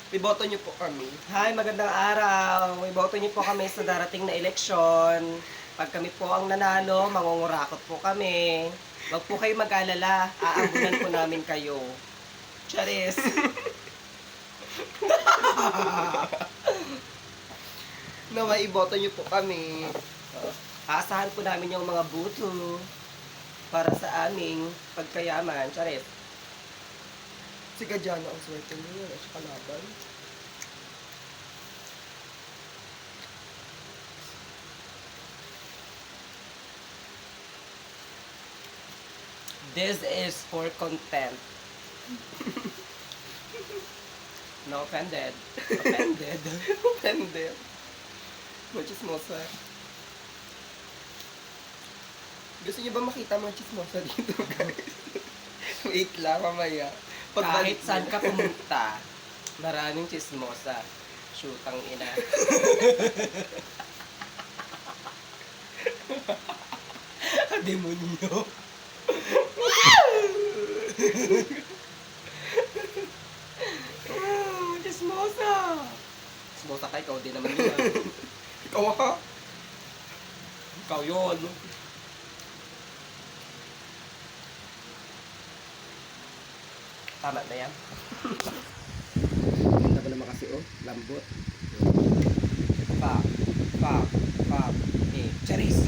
Iboto niyo po kami. Hi, magandang araw. Iboto niyo po kami sa darating na eleksyon. Pag kami po ang nanalo, mangungurakot po kami. Huwag po kayo mag-alala. Aambunan po namin kayo. Charis. Nawa, iboto niyo po kami. Aasahan po namin yung mga buto para sa aming pagkayaman. Charis. Si Gadiano ang swerte niyo. At sa kalaban. This is for content. No offended. Offended. Offended. Machismosa. Gusto niyo ba makita mga chismosa dito, guys? Wait lang, mamaya. Kahit saan ka pumunta, maraming chismosa. Shootang ina. Demonyo. Chismosa. Chismosa ka, ikaw din naman yun. Ikaw ha? Ikaw yun. Tama na yan. Ganda ka naman kasi, oh. Lambot. Pop. Pop. Pop. Eh, Charis.